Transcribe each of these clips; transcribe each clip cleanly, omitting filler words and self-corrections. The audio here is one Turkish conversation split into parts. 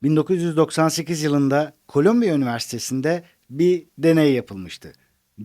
1998 yılında Kolombiya Üniversitesi'nde bir deney yapılmıştı.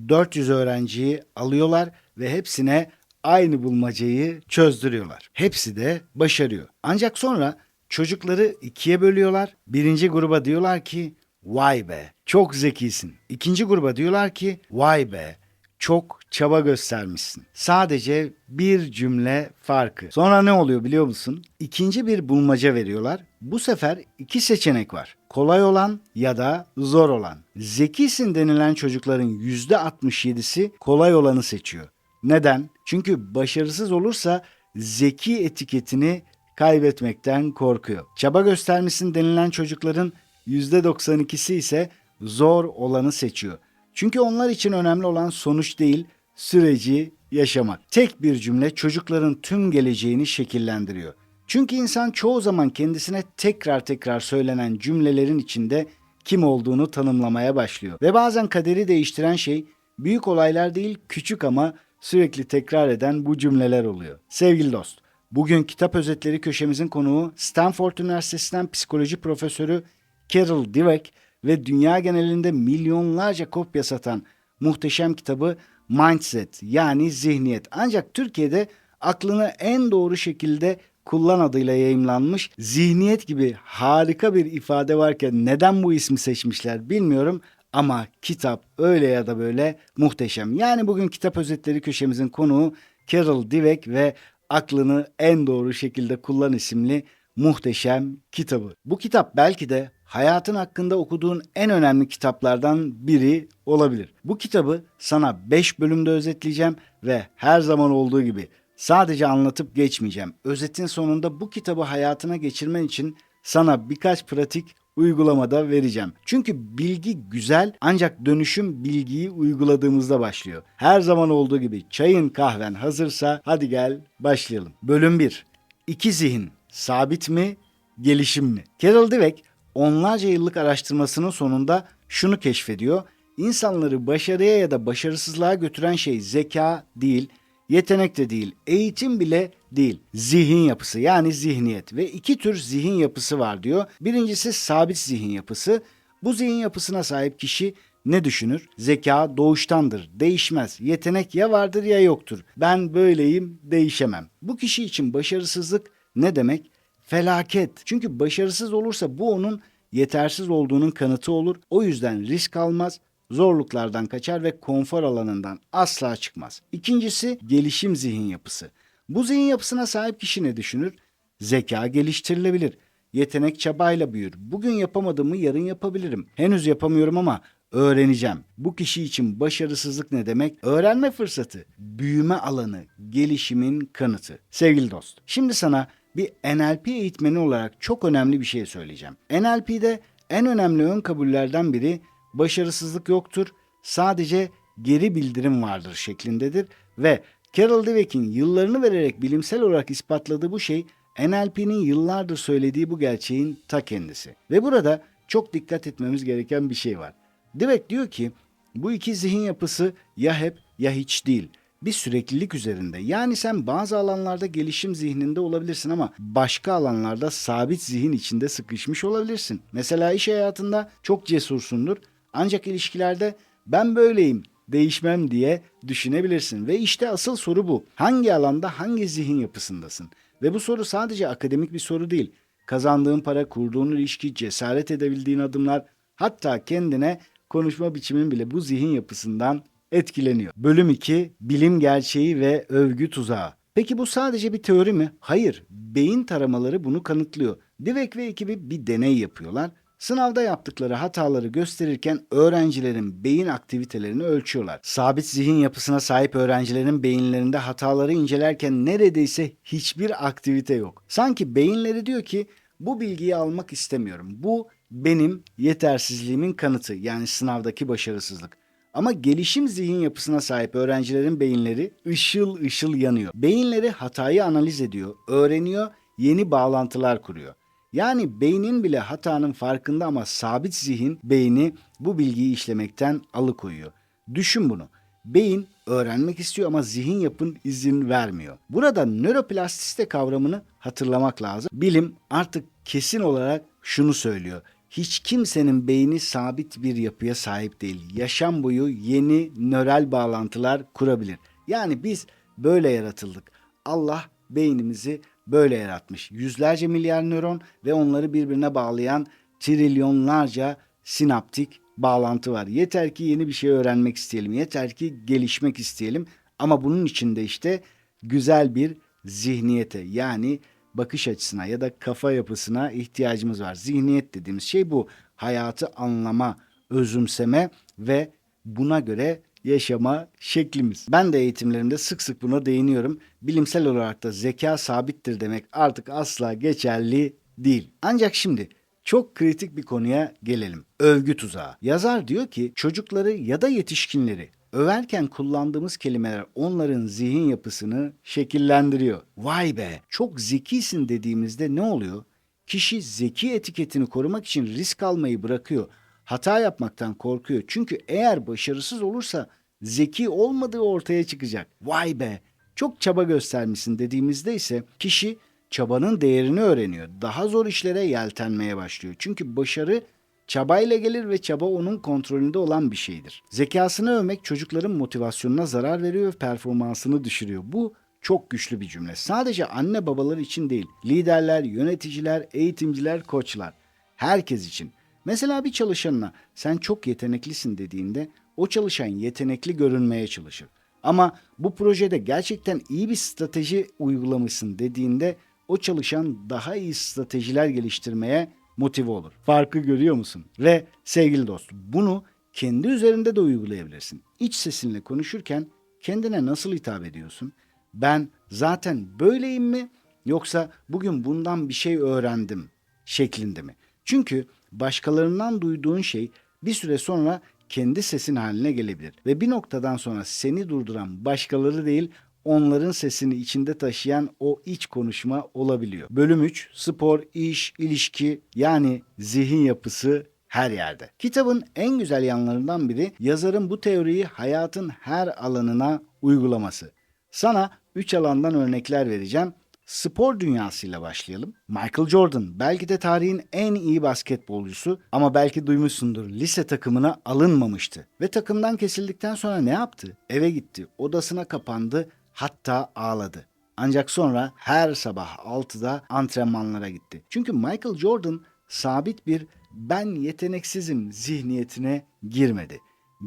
400 öğrenciyi alıyorlar ve hepsine aynı bulmacayı çözdürüyorlar. Hepsi de başarıyor. Ancak sonra çocukları ikiye bölüyorlar. Birinci gruba diyorlar ki, vay be çok zekisin. İkinci gruba diyorlar ki, vay be çok çaba göstermişsin. Sadece bir cümle farkı. Sonra ne oluyor biliyor musun? İkinci bir bulmaca veriyorlar. Bu sefer iki seçenek var. Kolay olan ya da zor olan. Zekisin denilen çocukların %67'si kolay olanı seçiyor. Neden? Çünkü başarısız olursa zeki etiketini kaybetmekten korkuyor. Çaba göstermişsin denilen çocukların %92'si ise zor olanı seçiyor. Çünkü onlar için önemli olan sonuç değil, süreci yaşamak. Tek bir cümle çocukların tüm geleceğini şekillendiriyor. Çünkü insan çoğu zaman kendisine tekrar tekrar söylenen cümlelerin içinde kim olduğunu tanımlamaya başlıyor. Ve bazen kaderi değiştiren şey büyük olaylar değil, küçük ama sürekli tekrar eden bu cümleler oluyor. Sevgili dost, bugün kitap özetleri köşemizin konuğu Stanford Üniversitesi'nden psikoloji profesörü Carol Dweck ve dünya genelinde milyonlarca kopya satan muhteşem kitabı Mindset yani zihniyet. Ancak Türkiye'de aklını en doğru şekilde kullan adıyla yayımlanmış. Zihniyet gibi harika bir ifade varken neden bu ismi seçmişler bilmiyorum ama kitap öyle ya da böyle muhteşem. Yani bugün kitap özetleri köşemizin konuğu Carol Dweck ve Aklını En Doğru Şekilde Kullan isimli muhteşem kitabı. Bu kitap belki de hayatın hakkında okuduğun en önemli kitaplardan biri olabilir. Bu kitabı sana 5 bölümde özetleyeceğim ve her zaman olduğu gibi sadece anlatıp geçmeyeceğim. Özetin sonunda bu kitabı hayatına geçirmen için sana birkaç pratik uygulamada vereceğim. Çünkü bilgi güzel ancak dönüşüm bilgiyi uyguladığımızda başlıyor. Her zaman olduğu gibi çayın kahven hazırsa hadi gel başlayalım. Bölüm 1. İki zihin sabit mi, gelişim mi? Carol Dweck onlarca yıllık araştırmasının sonunda şunu keşfediyor. İnsanları başarıya ya da başarısızlığa götüren şey zeka değil, yetenek de değil, eğitim bile değil. Zihin yapısı yani zihniyet ve iki tür zihin yapısı var diyor. Birincisi sabit zihin yapısı. Bu zihin yapısına sahip kişi ne düşünür? Zeka doğuştandır, değişmez. Yetenek ya vardır ya yoktur. Ben böyleyim, değişemem. Bu kişi için başarısızlık ne demek? Felaket. Çünkü başarısız olursa bu onun yetersiz olduğunun kanıtı olur. O yüzden risk almaz, zorluklardan kaçar ve konfor alanından asla çıkmaz. İkincisi gelişim zihin yapısı. Bu zihin yapısına sahip kişi ne düşünür? Zeka geliştirilebilir. Yetenek çabayla büyür. Bugün yapamadığımı yarın yapabilirim. Henüz yapamıyorum ama öğreneceğim. Bu kişi için başarısızlık ne demek? Öğrenme fırsatı, büyüme alanı, gelişimin kanıtı. Sevgili dost, şimdi sana bir NLP eğitmeni olarak çok önemli bir şey söyleyeceğim. NLP'de en önemli ön kabullerden biri başarısızlık yoktur, sadece geri bildirim vardır şeklindedir ve Carol Dweck'in yıllarını vererek bilimsel olarak ispatladığı bu şey NLP'nin yıllardır söylediği bu gerçeğin ta kendisi. Ve burada çok dikkat etmemiz gereken bir şey var. Dweck diyor ki bu iki zihin yapısı ya hep ya hiç değil. Bir süreklilik üzerinde. Yani sen bazı alanlarda gelişim zihninde olabilirsin ama başka alanlarda sabit zihin içinde sıkışmış olabilirsin. Mesela iş hayatında çok cesursundur ancak ilişkilerde ben böyleyim, değişmem diye düşünebilirsin. Ve işte asıl soru bu. Hangi alanda hangi zihin yapısındasın? Ve bu soru sadece akademik bir soru değil. Kazandığın para, kurduğun ilişki, cesaret edebildiğin adımlar, hatta kendine konuşma biçimin bile bu zihin yapısından etkileniyor. Bölüm 2. Bilim gerçeği ve övgü tuzağı. Peki bu sadece bir teori mi? Hayır. Beyin taramaları bunu kanıtlıyor. Dweck ve ekibi bir deney yapıyorlar. Sınavda yaptıkları hataları gösterirken öğrencilerin beyin aktivitelerini ölçüyorlar. Sabit zihin yapısına sahip öğrencilerin beyinlerinde hataları incelerken neredeyse hiçbir aktivite yok. Sanki beyinleri diyor ki bu bilgiyi almak istemiyorum. Bu benim yetersizliğimin kanıtı, yani sınavdaki başarısızlık. Ama gelişim zihin yapısına sahip öğrencilerin beyinleri ışıl ışıl yanıyor. Beyinleri hatayı analiz ediyor, öğreniyor, yeni bağlantılar kuruyor. Yani beynin bile hatanın farkında ama sabit zihin beyni bu bilgiyi işlemekten alıkoyuyor. Düşün bunu. Beyin öğrenmek istiyor ama zihin yapın izin vermiyor. Burada nöroplastisite kavramını hatırlamak lazım. Bilim artık kesin olarak şunu söylüyor. Hiç kimsenin beyni sabit bir yapıya sahip değil. Yaşam boyu yeni nöral bağlantılar kurabilir. Yani biz böyle yaratıldık. Allah beynimizi böyle yaratmış. Yüzlerce milyar nöron ve onları birbirine bağlayan trilyonlarca sinaptik bağlantı var. Yeter ki yeni bir şey öğrenmek isteyelim. Yeter ki gelişmek isteyelim. Ama bunun için de işte güzel bir zihniyete, yani bakış açısına ya da kafa yapısına ihtiyacımız var. Zihniyet dediğimiz şey bu. Hayatı anlama, özümseme ve buna göre yaşama şeklimiz. Ben de eğitimlerimde sık sık buna değiniyorum. Bilimsel olarak da zeka sabittir demek artık asla geçerli değil. Ancak şimdi çok kritik bir konuya gelelim. Övgü tuzağı. Yazar diyor ki çocukları ya da yetişkinleri överken kullandığımız kelimeler onların zihin yapısını şekillendiriyor. Vay be, çok zekisin dediğimizde ne oluyor? Kişi zeki etiketini korumak için risk almayı bırakıyor. Hata yapmaktan korkuyor. Çünkü eğer başarısız olursa zeki olmadığı ortaya çıkacak. Vay be, çok çaba göstermişsin dediğimizde ise kişi çabanın değerini öğreniyor. Daha zor işlere yeltenmeye başlıyor. Çünkü başarı çabayla gelir ve çaba onun kontrolünde olan bir şeydir. Zekasını övmek çocukların motivasyonuna zarar veriyor ve performansını düşürüyor. Bu çok güçlü bir cümle. Sadece anne babalar için değil, liderler, yöneticiler, eğitimciler, koçlar, herkes için. Mesela bir çalışanına sen çok yeteneklisin dediğinde o çalışan yetenekli görünmeye çalışır. Ama bu projede gerçekten iyi bir strateji uygulamışsın dediğinde o çalışan daha iyi stratejiler geliştirmeye motive olur. Farkı görüyor musun? Ve sevgili dostum, bunu kendi üzerinde de uygulayabilirsin. İç sesinle konuşurken kendine nasıl hitap ediyorsun? Ben zaten böyleyim mi? Yoksa bugün bundan bir şey öğrendim şeklinde mi? Çünkü başkalarından duyduğun şey bir süre sonra kendi sesin haline gelebilir. Ve bir noktadan sonra seni durduran başkaları değil, onların sesini içinde taşıyan o iç konuşma olabiliyor. Bölüm 3, spor, iş, ilişki, yani zihin yapısı her yerde. Kitabın en güzel yanlarından biri yazarın bu teoriyi hayatın her alanına uygulaması. Sana 3 alandan örnekler vereceğim. Spor dünyasıyla başlayalım. Michael Jordan belki de tarihin en iyi basketbolcusu ama belki duymuşsundur, lise takımına alınmamıştı. Ve takımdan kesildikten sonra ne yaptı? Eve gitti, odasına kapandı, hatta ağladı. Ancak sonra her sabah 6'da antrenmanlara gitti. Çünkü Michael Jordan sabit bir ben yeteneksizim zihniyetine girmedi.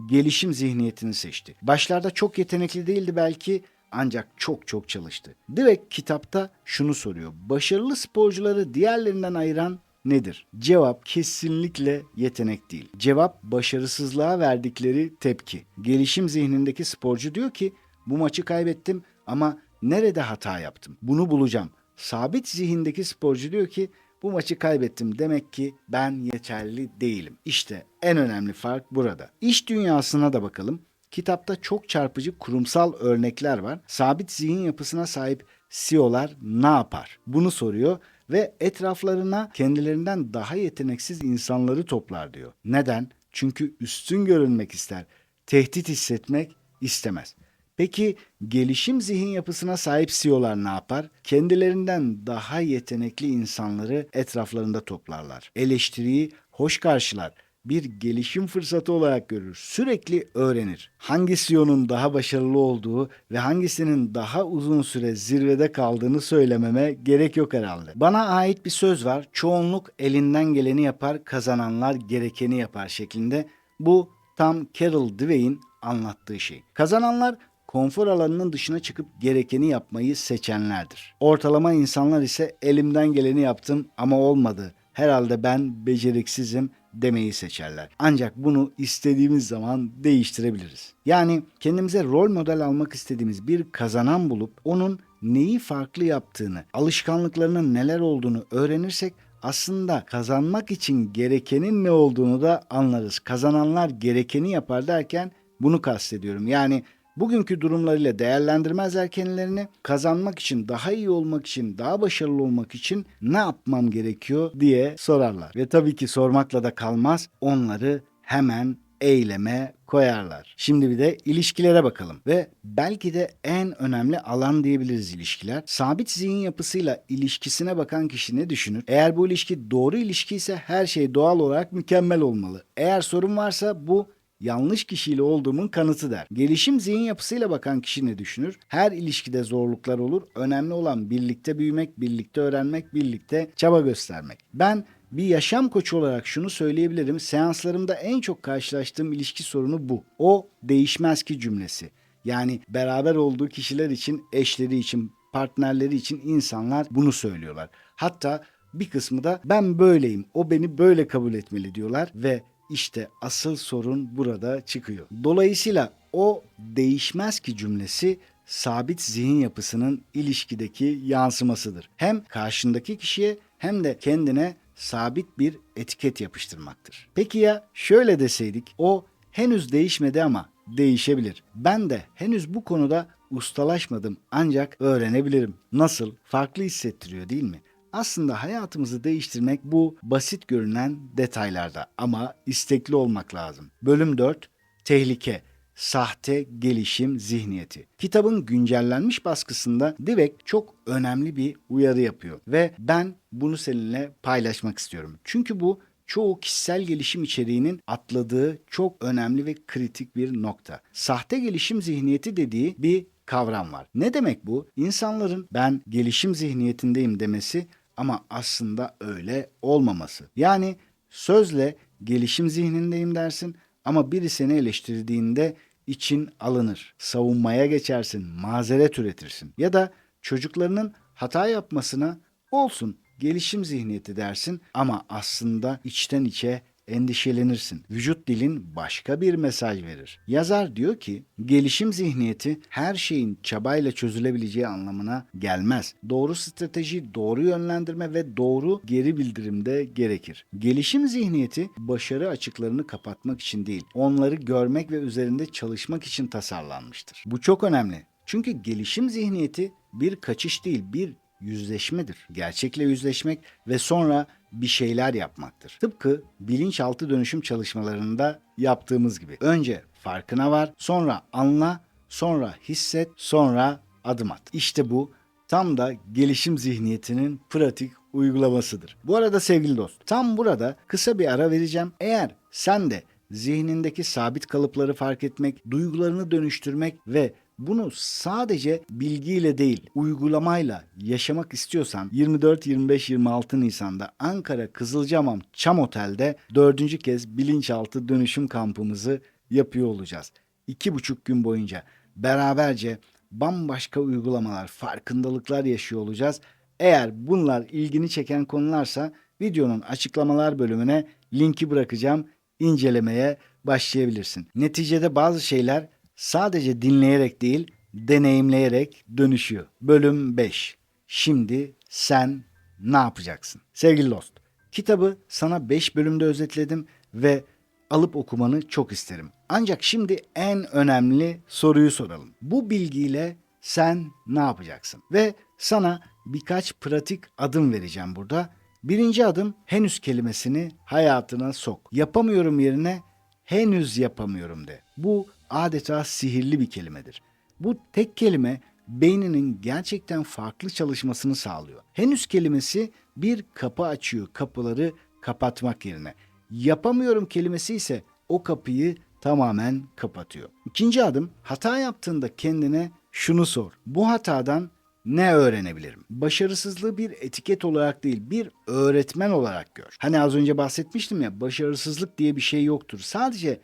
Gelişim zihniyetini seçti. Başlarda çok yetenekli değildi belki, ancak çok çalıştı. Direkt kitapta şunu soruyor. Başarılı sporcuları diğerlerinden ayıran nedir? Cevap kesinlikle yetenek değil. Cevap başarısızlığa verdikleri tepki. Gelişim zihnindeki sporcu diyor ki bu maçı kaybettim ama nerede hata yaptım? Bunu bulacağım. Sabit zihindeki sporcu diyor ki bu maçı kaybettim, demek ki ben yeterli değilim. İşte en önemli fark burada. İş dünyasına da bakalım. Kitapta çok çarpıcı kurumsal örnekler var. Sabit zihin yapısına sahip CEO'lar ne yapar? Bunu soruyor ve etraflarına kendilerinden daha yeteneksiz insanları toplar diyor. Neden? Çünkü üstün görünmek ister. Tehdit hissetmek istemez. Peki gelişim zihin yapısına sahip CEO'lar ne yapar? Kendilerinden daha yetenekli insanları etraflarında toplarlar. Eleştiriyi hoş karşılar, bir gelişim fırsatı olarak görür. Sürekli öğrenir. Hangi CEO'nun daha başarılı olduğu ve hangisinin daha uzun süre zirvede kaldığını söylememe gerek yok herhalde. Bana ait bir söz var. Çoğunluk elinden geleni yapar, kazananlar gerekeni yapar şeklinde. Bu tam Carol Dweck'in anlattığı şey. Kazananlar konfor alanının dışına çıkıp gerekeni yapmayı seçenlerdir. Ortalama insanlar ise elimden geleni yaptım ama olmadı, herhalde ben beceriksizim demeyi seçerler. Ancak bunu istediğimiz zaman değiştirebiliriz. Yani kendimize rol model almak istediğimiz bir kazanan bulup onun neyi farklı yaptığını, alışkanlıklarının neler olduğunu öğrenirsek aslında kazanmak için gerekenin ne olduğunu da anlarız. Kazananlar gerekeni yapar derken bunu kastediyorum. Yani bugünkü durumlarıyla değerlendirmezler kendilerini, kazanmak için, daha iyi olmak için, daha başarılı olmak için ne yapmam gerekiyor diye sorarlar. Ve tabii ki sormakla da kalmaz, onları hemen eyleme koyarlar. Şimdi bir de ilişkilere bakalım ve belki de en önemli alan diyebiliriz ilişkiler. Sabit zihin yapısıyla ilişkisine bakan kişi ne düşünür? Eğer bu ilişki doğru ilişki ise her şey doğal olarak mükemmel olmalı. Eğer sorun varsa bu yanlış kişiyle olduğumun kanıtı der. Gelişim zihin yapısıyla bakan kişi ne düşünür? Her ilişkide zorluklar olur. Önemli olan birlikte büyümek, birlikte öğrenmek, birlikte çaba göstermek. Ben bir yaşam koçu olarak şunu söyleyebilirim. Seanslarımda en çok karşılaştığım ilişki sorunu bu. O değişmez ki cümlesi. Yani beraber olduğu kişiler için, eşleri için, partnerleri için insanlar bunu söylüyorlar. Hatta bir kısmı da ben böyleyim, o beni böyle kabul etmeli diyorlar ve işte asıl sorun burada çıkıyor. Dolayısıyla o değişmez ki cümlesi sabit zihin yapısının ilişkideki yansımasıdır. Hem karşındaki kişiye hem de kendine sabit bir etiket yapıştırmaktır. Peki ya şöyle deseydik, o henüz değişmedi ama değişebilir. Ben de henüz bu konuda ustalaşmadım ancak öğrenebilirim. Nasıl? Farklı hissettiriyor değil mi? Aslında hayatımızı değiştirmek bu basit görünen detaylarda ama istekli olmak lazım. Bölüm 4: Tehlike. Sahte gelişim zihniyeti. Kitabın güncellenmiş baskısında Dweck çok önemli bir uyarı yapıyor ve ben bunu seninle paylaşmak istiyorum. Çünkü bu çoğu kişisel gelişim içeriğinin atladığı çok önemli ve kritik bir nokta. Sahte gelişim zihniyeti dediği bir kavram var. Ne demek bu? İnsanların ben gelişim zihniyetindeyim demesi ama aslında öyle olmaması. Yani sözle gelişim zihnindeyim dersin ama biri seni eleştirdiğinde için alınır. Savunmaya geçersin, mazeret üretirsin. Ya da çocuklarının hata yapmasına olsun gelişim zihniyeti dersin ama aslında içten içe endişelenirsin. Vücut dilin başka bir mesaj verir. Yazar diyor ki, gelişim zihniyeti her şeyin çabayla çözülebileceği anlamına gelmez. Doğru strateji, doğru yönlendirme ve doğru geri bildirim de gerekir. Gelişim zihniyeti başarı açıklarını kapatmak için değil, onları görmek ve üzerinde çalışmak için tasarlanmıştır. Bu çok önemli. Çünkü gelişim zihniyeti bir kaçış değil, bir yüzleşmedir. Gerçekle yüzleşmek ve sonra bir şeyler yapmaktır. Tıpkı bilinçaltı dönüşüm çalışmalarında yaptığımız gibi. Önce farkına var, sonra anla, sonra hisset, sonra adım at. İşte bu tam da gelişim zihniyetinin pratik uygulamasıdır. Bu arada sevgili dost, tam burada kısa bir ara vereceğim. Eğer sen de zihnindeki sabit kalıpları fark etmek, duygularını dönüştürmek ve bunu sadece bilgiyle değil, uygulamayla yaşamak istiyorsan 24, 25, 26 Nisan'da Ankara Kızılcahamam Çam Otel'de 4. kez bilinçaltı dönüşüm kampımızı yapıyor olacağız. 2,5 gün boyunca beraberce bambaşka uygulamalar, farkındalıklar yaşıyor olacağız. Eğer bunlar ilgini çeken konularsa videonun açıklamalar bölümüne linki bırakacağım. İncelemeye başlayabilirsin. Neticede bazı şeyler sadece dinleyerek değil, deneyimleyerek dönüşüyor. Bölüm 5. Şimdi sen ne yapacaksın? Sevgili dost, kitabı sana 5 bölümde özetledim ve alıp okumanı çok isterim. Ancak şimdi en önemli soruyu soralım. Bu bilgiyle sen ne yapacaksın? Ve sana birkaç pratik adım vereceğim burada. Birinci adım, henüz kelimesini hayatına sok. Yapamıyorum yerine henüz yapamıyorum de. Bu adeta sihirli bir kelimedir. Bu tek kelime beyninin gerçekten farklı çalışmasını sağlıyor. Henüz kelimesi bir kapı açıyor, kapıları kapatmak yerine. Yapamıyorum kelimesi ise o kapıyı tamamen kapatıyor. İkinci adım, hata yaptığında kendine şunu sor. Bu hatadan ne öğrenebilirim? Başarısızlığı bir etiket olarak değil, bir öğretmen olarak gör. Hani az önce bahsetmiştim ya, başarısızlık diye bir şey yoktur. Sadece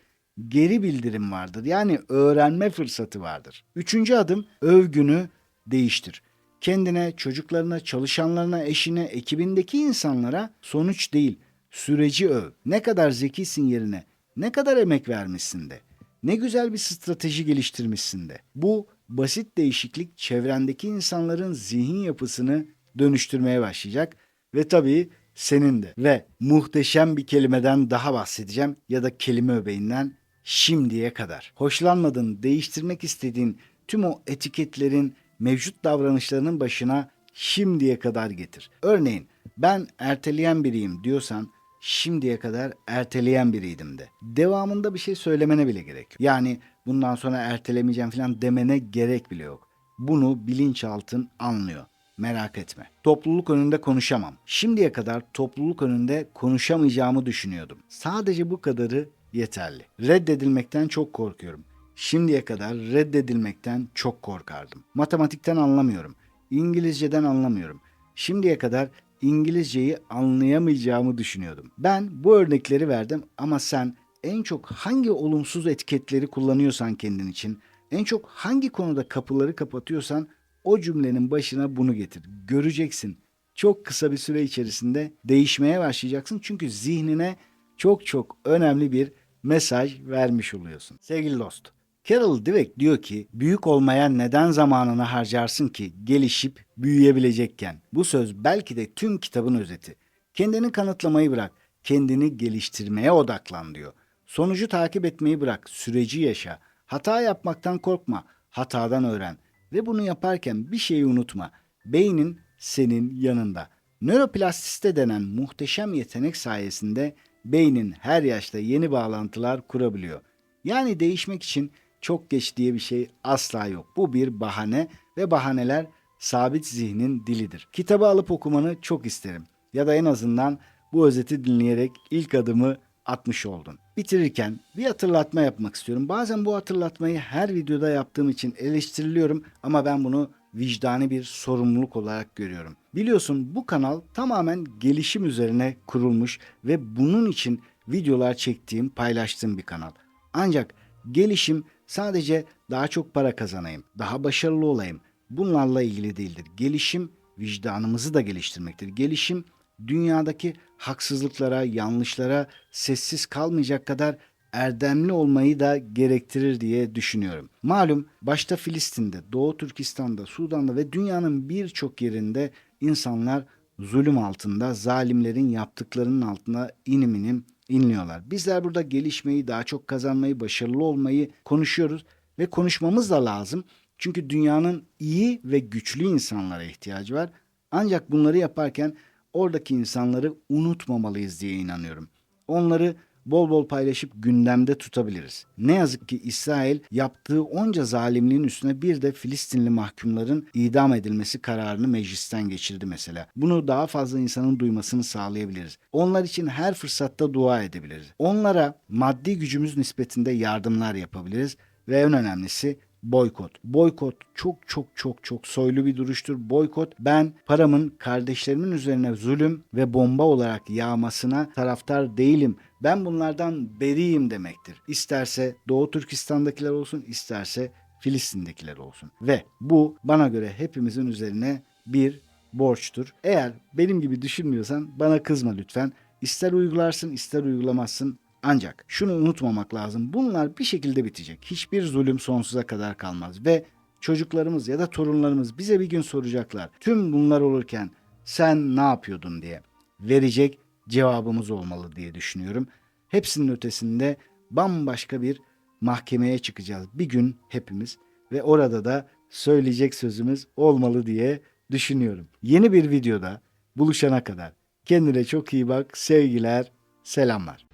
geri bildirim vardır. Yani öğrenme fırsatı vardır. Üçüncü adım, övgünü değiştir. Kendine, çocuklarına, çalışanlarına, eşine, ekibindeki insanlara sonuç değil, süreci öv. Ne kadar zekisin yerine, ne kadar emek vermişsin de. Ne güzel bir strateji geliştirmişsin de. Bu basit değişiklik çevrendeki insanların zihin yapısını dönüştürmeye başlayacak ve tabii senin de. Ve muhteşem bir kelimeden daha bahsedeceğim ya da kelime öbeğinden, şimdiye kadar. Hoşlanmadığın, değiştirmek istediğin tüm o etiketlerin, mevcut davranışlarının başına şimdiye kadar getir. Örneğin ben erteleyen biriyim diyorsan şimdiye kadar erteleyen biriydim de. Devamında bir şey söylemene bile gerek yok. Yani bundan sonra ertelemeyeceğim falan demene gerek bile yok. Bunu bilinçaltın anlıyor. Merak etme. Topluluk önünde konuşamam. Şimdiye kadar topluluk önünde konuşamayacağımı düşünüyordum. Sadece bu kadarı yeterli. Reddedilmekten çok korkuyorum. Şimdiye kadar reddedilmekten çok korkardım. Matematikten anlamıyorum. İngilizceden anlamıyorum. Şimdiye kadar İngilizceyi anlayamayacağımı düşünüyordum. Ben bu örnekleri verdim ama sen en çok hangi olumsuz etiketleri kullanıyorsan kendin için, en çok hangi konuda kapıları kapatıyorsan o cümlenin başına bunu getir. Göreceksin. Çok kısa bir süre içerisinde değişmeye başlayacaksın. Çünkü zihnine çok çok önemli bir mesaj vermiş oluyorsun. Sevgili dost, Carol Dweck diyor ki, büyük olmaya neden zamanını harcarsın ki gelişip büyüyebilecekken? Bu söz belki de tüm kitabın özeti. Kendini kanıtlamayı bırak, kendini geliştirmeye odaklan diyor. Sonucu takip etmeyi bırak, süreci yaşa. Hata yapmaktan korkma, hatadan öğren. Ve bunu yaparken bir şeyi unutma. Beynin senin yanında. Nöroplastisite denen muhteşem yetenek sayesinde beynin her yaşta yeni bağlantılar kurabiliyor. Yani değişmek için çok geç diye bir şey asla yok. Bu bir bahane ve bahaneler sabit zihnin dilidir. Kitabı alıp okumanı çok isterim. Ya da en azından bu özeti dinleyerek ilk adımı atmış oldun. Bitirirken bir hatırlatma yapmak istiyorum. Bazen bu hatırlatmayı her videoda yaptığım için eleştiriliyorum ama ben bunu vicdani bir sorumluluk olarak görüyorum. Biliyorsun bu kanal tamamen gelişim üzerine kurulmuş ve bunun için videolar çektiğim, paylaştığım bir kanal. Ancak gelişim sadece daha çok para kazanayım, daha başarılı olayım. Bunlarla ilgili değildir. Gelişim vicdanımızı da geliştirmektir. Gelişim dünyadaki haksızlıklara, yanlışlara sessiz kalmayacak kadar erdemli olmayı da gerektirir diye düşünüyorum. Malum başta Filistin'de, Doğu Türkistan'da, Sudan'da ve dünyanın birçok yerinde insanlar zulüm altında, zalimlerin yaptıklarının altına inim inim inliyorlar. Bizler burada gelişmeyi, daha çok kazanmayı, başarılı olmayı konuşuyoruz ve konuşmamız da lazım. Çünkü dünyanın iyi ve güçlü insanlara ihtiyacı var. Ancak bunları yaparken oradaki insanları unutmamalıyız diye inanıyorum. Onları bol bol paylaşıp gündemde tutabiliriz. Ne yazık ki İsrail yaptığı onca zalimliğin üstüne bir de Filistinli mahkumların idam edilmesi kararını meclisten geçirdi mesela. Bunu daha fazla insanın duymasını sağlayabiliriz. Onlar için her fırsatta dua edebiliriz. Onlara maddi gücümüz nispetinde yardımlar yapabiliriz ve en önemlisi boykot. Boykot çok çok çok çok soylu bir duruştur. Boykot, ben paramın kardeşlerimin üzerine zulüm ve bomba olarak yağmasına taraftar değilim. Ben bunlardan beriyim demektir. İsterse Doğu Türkistan'dakiler olsun, isterse Filistin'dekiler olsun. Ve bu bana göre hepimizin üzerine bir borçtur. Eğer benim gibi düşünmüyorsan bana kızma lütfen. İster uygularsın, ister uygulamazsın. Ancak şunu unutmamak lazım. Bunlar bir şekilde bitecek. Hiçbir zulüm sonsuza kadar kalmaz ve çocuklarımız ya da torunlarımız bize bir gün soracaklar. Tüm bunlar olurken sen ne yapıyordun diye. Verecek cevabımız olmalı diye düşünüyorum. Hepsinin ötesinde bambaşka bir mahkemeye çıkacağız bir gün hepimiz ve orada da söyleyecek sözümüz olmalı diye düşünüyorum. Yeni bir videoda buluşana kadar kendine çok iyi bak. Sevgiler, selamlar.